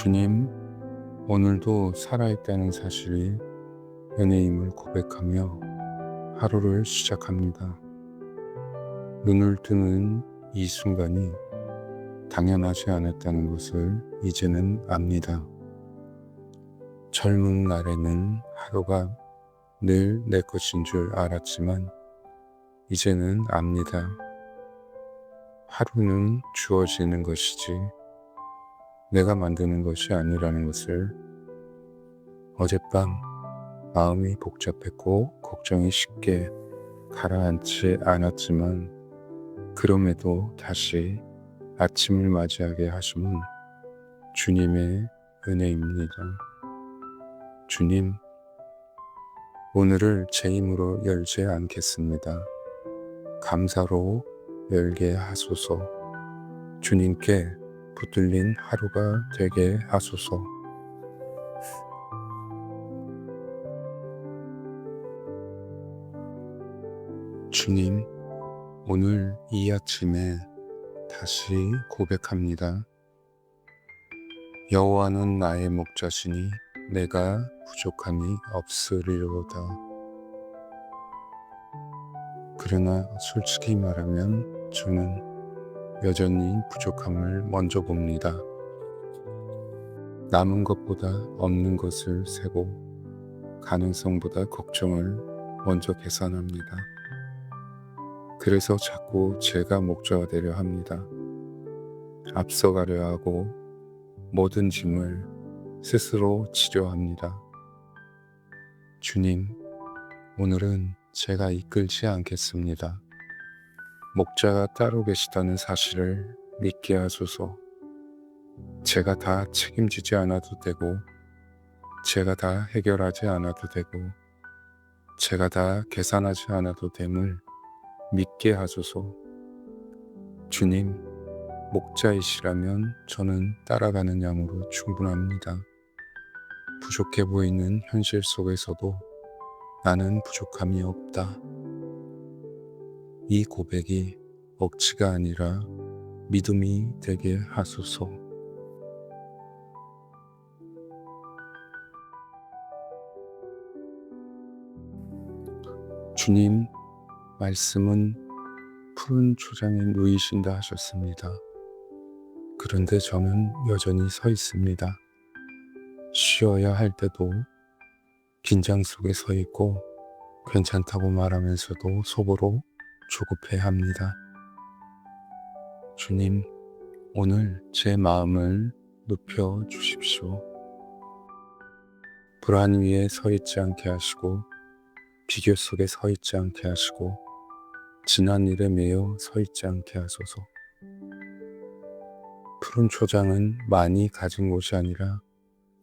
주님, 오늘도 살아있다는 사실이 은혜임을 고백하며 하루를 시작합니다. 눈을 뜨는 이 순간이 당연하지 않았다는 것을 이제는 압니다. 젊은 날에는 하루가 늘 내 것인 줄 알았지만 이제는 압니다. 하루는 주어지는 것이지 내가 만드는 것이 아니라는 것을. 어젯밤 마음이 복잡했고 걱정이 쉽게 가라앉지 않았지만 그럼에도 다시 아침을 맞이하게 하심은 주님의 은혜입니다. 주님, 오늘을 제 힘으로 열지 않겠습니다. 감사로 열게 하소서. 주님께 붙들린 하루가 되게 하소서. 주님, 오늘 이 아침에 다시 고백합니다. 여호와는 나의 목자시니 내가 부족함이 없으리로다. 그러나 솔직히 말하면 저는 여전히 부족함을 먼저 봅니다. 남은 것보다 없는 것을 세고 가능성보다 걱정을 먼저 계산합니다. 그래서 자꾸 제가 목자가 되려 합니다. 앞서가려 하고 모든 짐을 스스로 지려 합니다. 주님, 오늘은 제가 이끌지 않겠습니다. 목자가 따로 계시다는 사실을 믿게 하소서. 제가 다 책임지지 않아도 되고, 제가 다 해결하지 않아도 되고, 제가 다 계산하지 않아도 됨을 믿게 하소서. 주님, 목자이시라면 저는 따라가는 양으로 충분합니다. 부족해 보이는 현실 속에서도 나는 부족함이 없다. 이 고백이 억지가 아니라 믿음이 되게 하소서. 주님, 말씀은 푸른 초장에 누이신다 하셨습니다. 그런데 저는 여전히 서 있습니다. 쉬어야 할 때도 긴장 속에 서 있고 괜찮다고 말하면서도 속으로 조급해합니다. 주님, 오늘 제 마음을 눕혀 주십시오. 불안 위에 서 있지 않게 하시고 비교 속에 서 있지 않게 하시고 지난 일에 매여 서 있지 않게 하소서. 푸른 초장은 많이 가진 곳이 아니라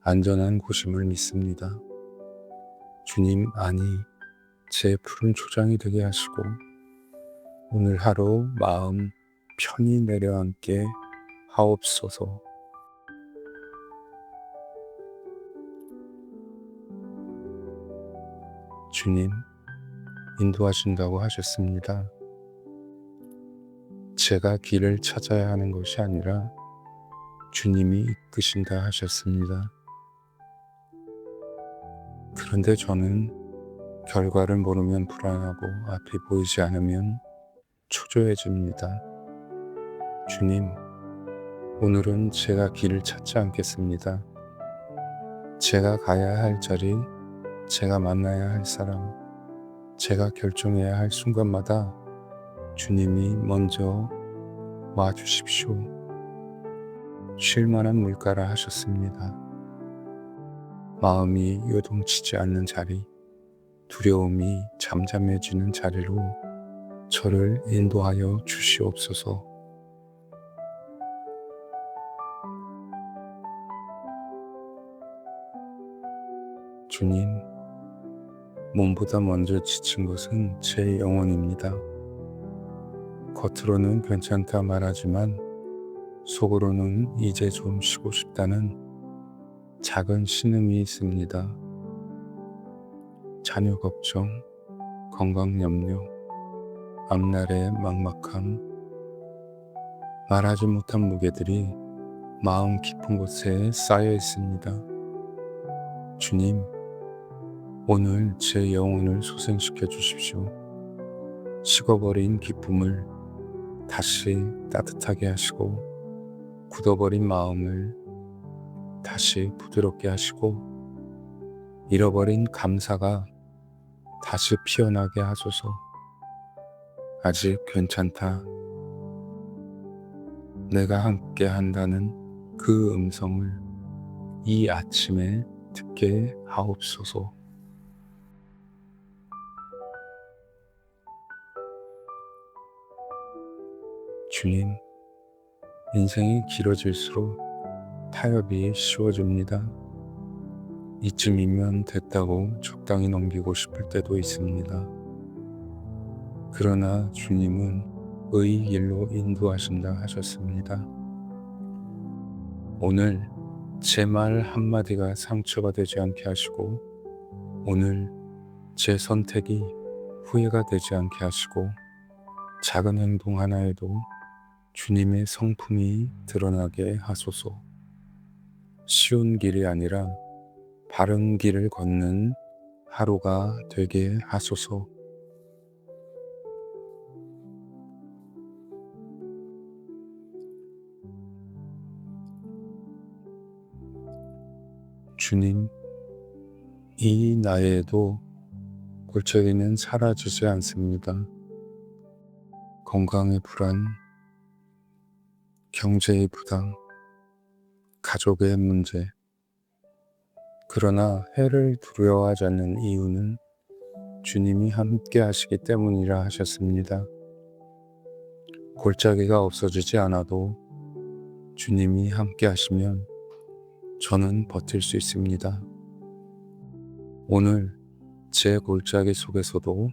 안전한 곳임을 믿습니다. 주님, 아니, 제 푸른 초장이 되게 하시고 오늘 하루 마음 편히 내려앉게 하옵소서. 주님, 인도하신다고 하셨습니다. 제가 길을 찾아야 하는 것이 아니라 주님이 이끄신다 하셨습니다. 그런데 저는 결과를 모르면 불안하고 앞이 보이지 않으면 초조해집니다. 주님, 오늘은 제가 길을 찾지 않겠습니다. 제가 가야 할 자리, 제가 만나야 할 사람, 제가 결정해야 할 순간마다 주님이 먼저 와주십시오. 쉴 만한 물가라 하셨습니다. 마음이 요동치지 않는 자리, 두려움이 잠잠해지는 자리로 저를 인도하여 주시옵소서. 주님, 몸보다 먼저 지친 것은 제 영혼입니다. 겉으로는 괜찮다 말하지만 속으로는 이제 좀 쉬고 싶다는 작은 신음이 있습니다. 자녀 걱정, 건강 염려, 앞날의 막막함, 말하지 못한 무게들이 마음 깊은 곳에 쌓여 있습니다. 주님, 오늘 제 영혼을 소생시켜 주십시오. 식어버린 기쁨을 다시 따뜻하게 하시고, 굳어버린 마음을 다시 부드럽게 하시고, 잃어버린 감사가 다시 피어나게 하소서. 아직 괜찮다. 내가 함께 한다는 그 음성을 이 아침에 듣게 하옵소서. 주님, 인생이 길어질수록 타협이 쉬워집니다. 이쯤이면 됐다고 적당히 넘기고 싶을 때도 있습니다. 그러나 주님은 의의 길로 인도하신다 하셨습니다. 오늘 제 말 한마디가 상처가 되지 않게 하시고, 오늘 제 선택이 후회가 되지 않게 하시고, 작은 행동 하나에도 주님의 성품이 드러나게 하소서. 쉬운 길이 아니라 바른 길을 걷는 하루가 되게 하소서. 주님, 이 나이에도 골짜기는 사라지지 않습니다. 건강의 불안, 경제의 부담, 가족의 문제. 그러나 해를 두려워하지 않는 이유는 주님이 함께 하시기 때문이라 하셨습니다. 골짜기가 없어지지 않아도 주님이 함께 하시면 저는 버틸 수 있습니다. 오늘 제 골짜기 속에서도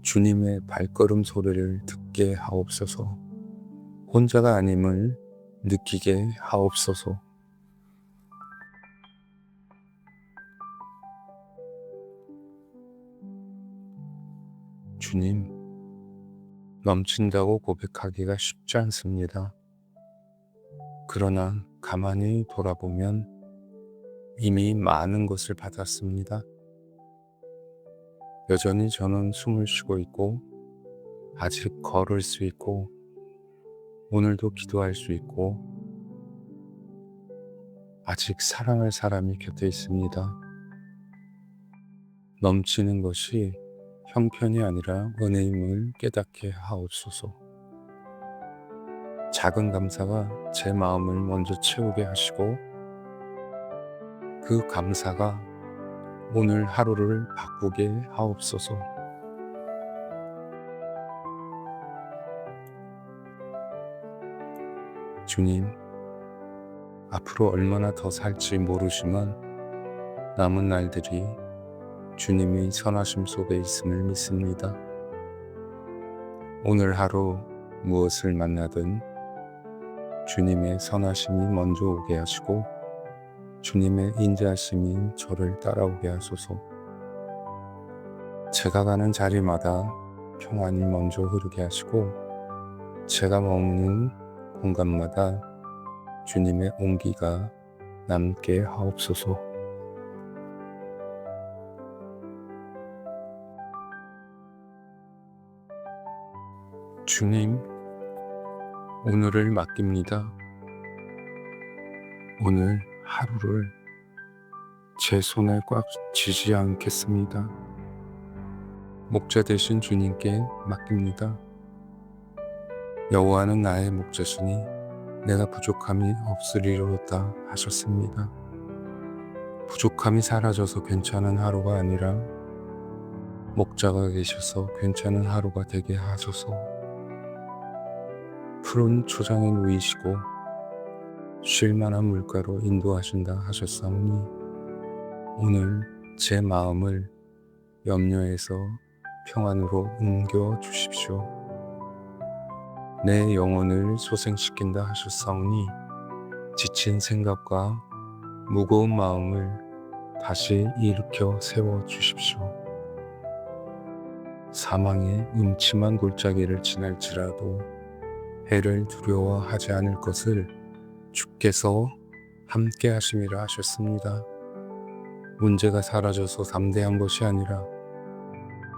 주님의 발걸음 소리를 듣게 하옵소서. 혼자가 아님을 느끼게 하옵소서. 주님, 넘친다고 고백하기가 쉽지 않습니다. 그러나 가만히 돌아보면 이미 많은 것을 받았습니다. 여전히 저는 숨을 쉬고 있고, 아직 걸을 수 있고, 오늘도 기도할 수 있고, 아직 사랑할 사람이 곁에 있습니다. 넘치는 것이 형편이 아니라 은혜임을 깨닫게 하옵소서. 작은 감사가 제 마음을 먼저 채우게 하시고, 그 감사가 오늘 하루를 바꾸게 하옵소서. 주님, 앞으로 얼마나 더 살지 모르지만 남은 날들이 주님의 선하심 속에 있음을 믿습니다. 오늘 하루 무엇을 만나든 주님의 선하심이 먼저 오게 하시고, 주님의 인자하심이 저를 따라오게 하소서. 제가 가는 자리마다 평안이 먼저 흐르게 하시고, 제가 머무는 공간마다 주님의 온기가 남게 하옵소서. 주님, 오늘을 맡깁니다. 오늘 하루를 제 손에 꽉 쥐지 않겠습니다. 목자 되신 주님께 맡깁니다. 여호와는 나의 목자시니 내가 부족함이 없으리로다 하셨습니다. 부족함이 사라져서 괜찮은 하루가 아니라 목자가 계셔서 괜찮은 하루가 되게 하소서. 푸른 초장에 누이시고 쉴만한 물가로 인도하신다 하셨사오니, 오늘 제 마음을 염려에서 평안으로 옮겨 주십시오. 내 영혼을 소생시킨다 하셨사오니, 지친 생각과 무거운 마음을 다시 일으켜 세워 주십시오. 사망의 음침한 골짜기를 지날지라도 해를 두려워하지 않을 것을 주께서 함께 하심이라 하셨습니다. 문제가 사라져서 담대한 것이 아니라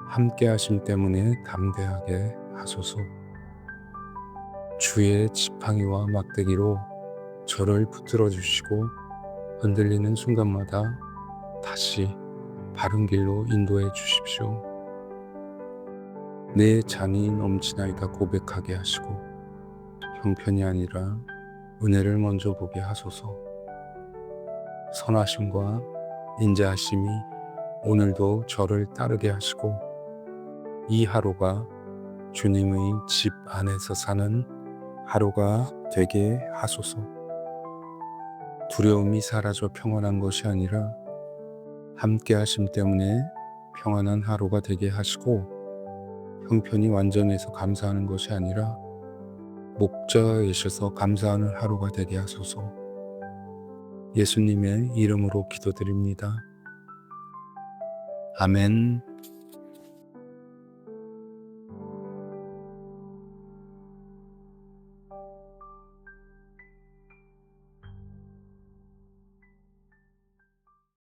함께 하심 때문에 담대하게 하소서. 주의 지팡이와 막대기로 저를 붙들어 주시고 흔들리는 순간마다 다시 바른 길로 인도해 주십시오. 내 잔이 넘치나이다 고백하게 하시고 형편이 아니라 은혜를 먼저 보게 하소서. 선하심과 인자하심이 오늘도 저를 따르게 하시고 이 하루가 주님의 집 안에서 사는 하루가 되게 하소서. 두려움이 사라져 평안한 것이 아니라 함께 하심 때문에 평안한 하루가 되게 하시고 형편이 완전해서 감사하는 것이 아니라 목자가 계셔서 감사하는 하루가 되게 하소서. 예수님의 이름으로 기도드립니다. 아멘.